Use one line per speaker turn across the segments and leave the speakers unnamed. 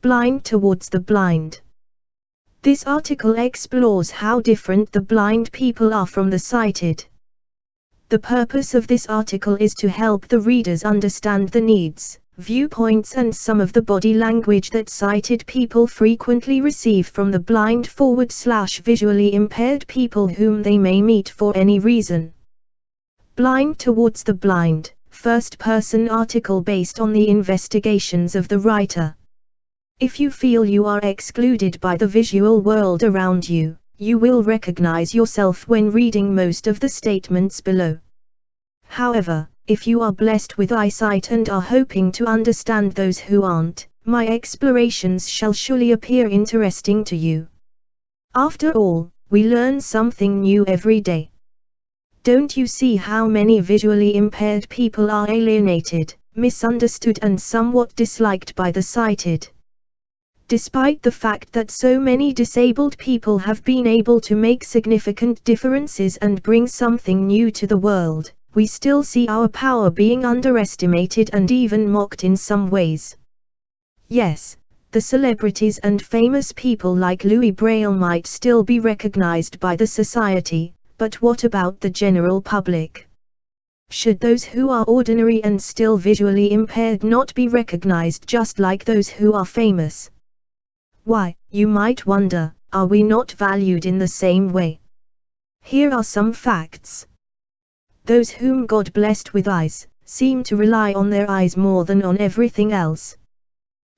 Blind towards the blind. This article explores how different the blind people are from the sighted. The purpose of this article is to help the readers understand the needs, viewpoints and some of the body language that sighted people frequently receive from the blind/visually impaired people whom they may meet for any reason. Blind towards the blind, first-person article based on the investigations of the writer. If you feel you are excluded by the visual world around you, you will recognize yourself when reading most of the statements below. However, if you are blessed with eyesight and are hoping to understand those who aren't, my explorations shall surely appear interesting to you. After all, we learn something new every day. Don't you see how many visually impaired people are alienated, misunderstood and somewhat disliked by the sighted? Despite the fact that so many disabled people have been able to make significant differences and bring something new to the world, we still see our power being underestimated and even mocked in some ways. Yes, the celebrities and famous people like Louis Braille might still be recognized by the society, but what about the general public? Should those who are ordinary and still visually impaired not be recognized just like those who are famous? Why, you might wonder, are we not valued in the same way? Here are some facts. Those whom God blessed with eyes, seem to rely on their eyes more than on everything else.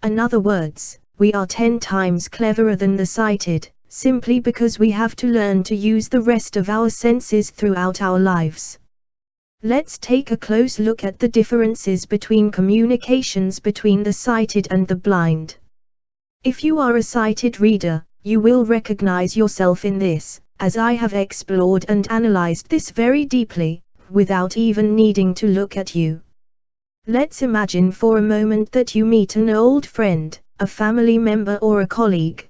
In other words, we are 10 times cleverer than the sighted, simply because we have to learn to use the rest of our senses throughout our lives. Let's take a close look at the differences between communications between the sighted and the blind. If you are a sighted reader, you will recognize yourself in this, as I have explored and analyzed this very deeply, without even needing to look at you. Let's imagine for a moment that you meet an old friend, a family member or a colleague.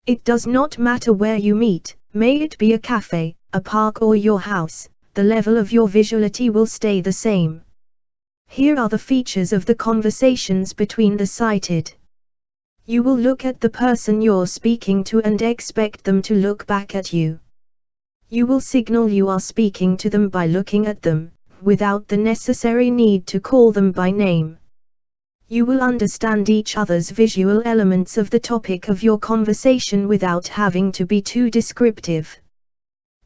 It does not matter where you meet, may it be a cafe, a park or your house, the level of your visuality will stay the same. Here are the features of the conversations between the sighted. You will look at the person you're speaking to and expect them to look back at you. You will signal you are speaking to them by looking at them, without the necessary need to call them by name. You will understand each other's visual elements of the topic of your conversation without having to be too descriptive.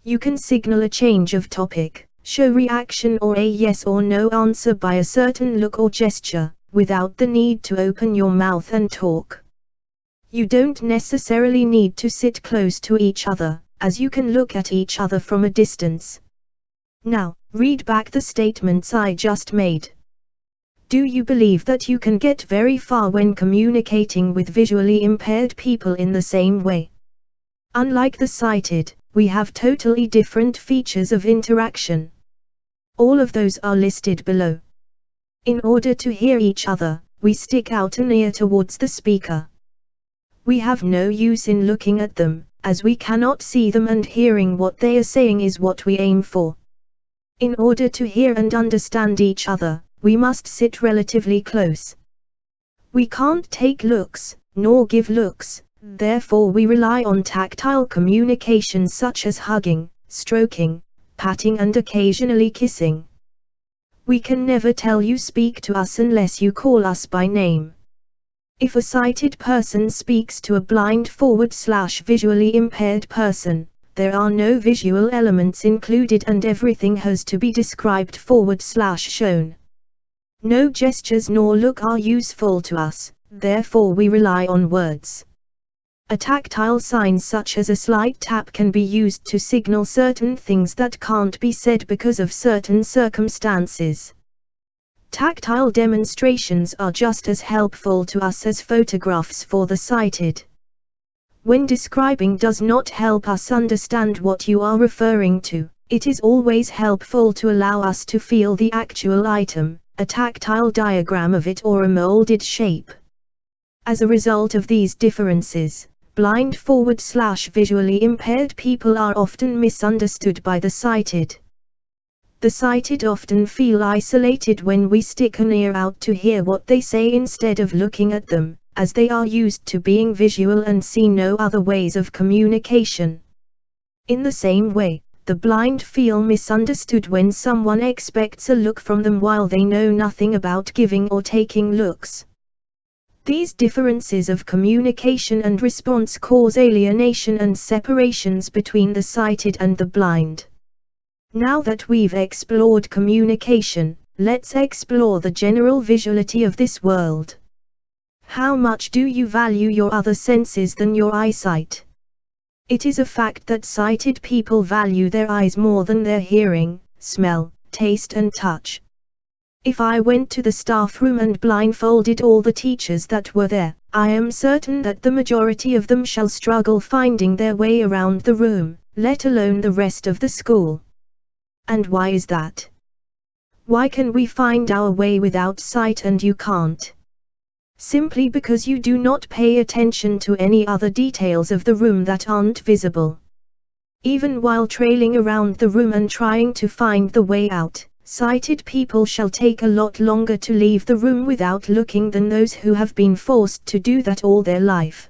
You can signal a change of topic, show reaction or a yes or no answer by a certain look or gesture, without the need to open your mouth and talk. You don't necessarily need to sit close to each other, as you can look at each other from a distance. Now, read back the statements I just made. Do you believe that you can get very far when communicating with visually impaired people in the same way? Unlike the sighted, we have totally different features of interaction. All of those are listed below. In order to hear each other, we stick out an ear towards the speaker. We have no use in looking at them, as we cannot see them, and hearing what they are saying is what we aim for. In order to hear and understand each other, we must sit relatively close. We can't take looks, nor give looks, therefore we rely on tactile communication such as hugging, stroking, patting and occasionally kissing. We can never tell you speak to us unless you call us by name. If a sighted person speaks to a blind/visually impaired person, there are no visual elements included and everything has to be described /shown. No gestures nor look are useful to us, therefore we rely on words. A tactile sign such as a slight tap can be used to signal certain things that can't be said because of certain circumstances. Tactile demonstrations are just as helpful to us as photographs for the sighted. When describing does not help us understand what you are referring to, it is always helpful to allow us to feel the actual item, a tactile diagram of it or a molded shape. As a result of these differences, blind/visually impaired people are often misunderstood by the sighted. The sighted often feel isolated when we stick an ear out to hear what they say instead of looking at them, as they are used to being visual and see no other ways of communication. In the same way, the blind feel misunderstood when someone expects a look from them while they know nothing about giving or taking looks. These differences of communication and response cause alienation and separations between the sighted and the blind. Now that we've explored communication, let's explore the general visuality of this world. How much do you value your other senses than your eyesight? It is a fact that sighted people value their eyes more than their hearing, smell, taste and touch. If I went to the staff room and blindfolded all the teachers that were there, I am certain that the majority of them shall struggle finding their way around the room, let alone the rest of the school. And why is that? Why can we find our way without sight and you can't? Simply because you do not pay attention to any other details of the room that aren't visible. Even while trailing around the room and trying to find the way out, sighted people shall take a lot longer to leave the room without looking than those who have been forced to do that all their life.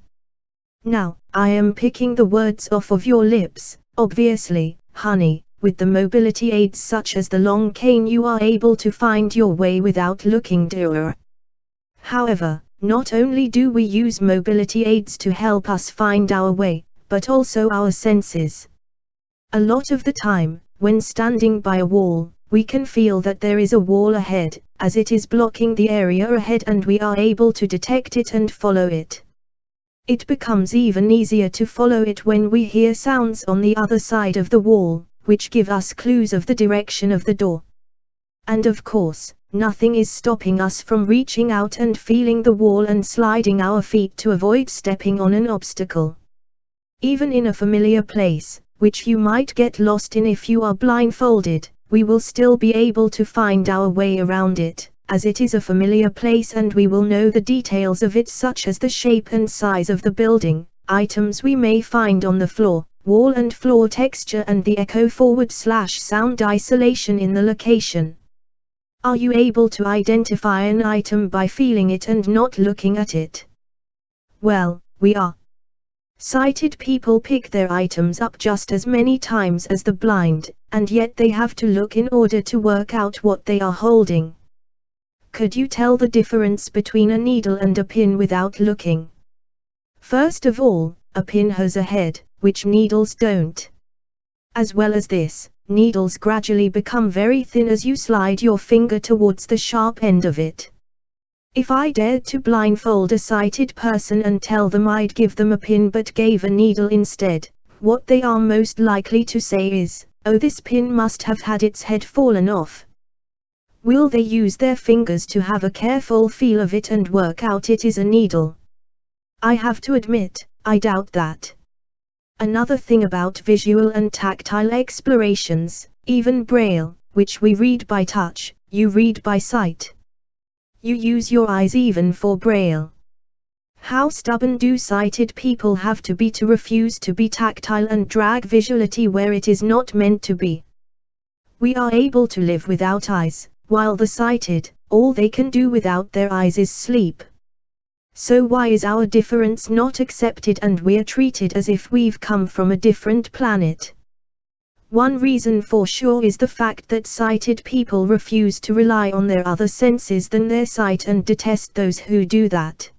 Now, I am picking the words off of your lips, obviously, honey. With the mobility aids such as the long cane you are able to find your way without looking dear. However, not only do we use mobility aids to help us find our way, but also our senses. A lot of the time, when standing by a wall, we can feel that there is a wall ahead, as it is blocking the area ahead and we are able to detect it and follow it. It becomes even easier to follow it when we hear sounds on the other side of the wall, which give us clues of the direction of the door. And of course, nothing is stopping us from reaching out and feeling the wall and sliding our feet to avoid stepping on an obstacle. Even in a familiar place, which you might get lost in if you are blindfolded, we will still be able to find our way around it, as it is a familiar place and we will know the details of it such as the shape and size of the building, items we may find on the floor, wall and floor texture and the echo/sound isolation in the location. Are you able to identify an item by feeling it and not looking at it? Well, we are. Sighted people pick their items up just as many times as the blind, and yet they have to look in order to work out what they are holding. Could you tell the difference between a needle and a pin without looking? First of all, a pin has a head, which needles don't. As well as this, needles gradually become very thin as you slide your finger towards the sharp end of it. If I dared to blindfold a sighted person and tell them I'd give them a pin but gave a needle instead, what they are most likely to say is, "Oh, this pin must have had its head fallen off." Will they use their fingers to have a careful feel of it and work out it is a needle? I have to admit, I doubt that. Another thing about visual and tactile explorations, even Braille, which we read by touch, you read by sight. You use your eyes even for Braille. How stubborn do sighted people have to be to refuse to be tactile and drag visuality where it is not meant to be? We are able to live without eyes, while the sighted, all they can do without their eyes is sleep. So why is our difference not accepted and we're treated as if we've come from a different planet? One reason for sure is the fact that sighted people refuse to rely on their other senses than their sight and detest those who do that.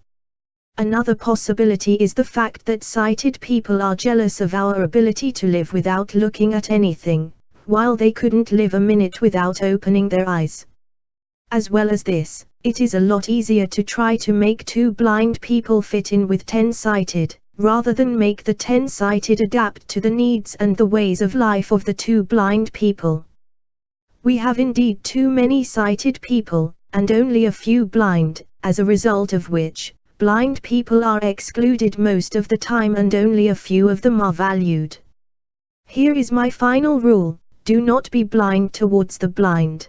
Another possibility is the fact that sighted people are jealous of our ability to live without looking at anything, while they couldn't live a minute without opening their eyes. As well as this, it is a lot easier to try to make 2 blind people fit in with 10 sighted, rather than make the 10 sighted adapt to the needs and the ways of life of the 2 blind people. We have indeed too many sighted people, and only a few blind, as a result of which, blind people are excluded most of the time and only a few of them are valued. Here is my final rule: do not be blind towards the blind.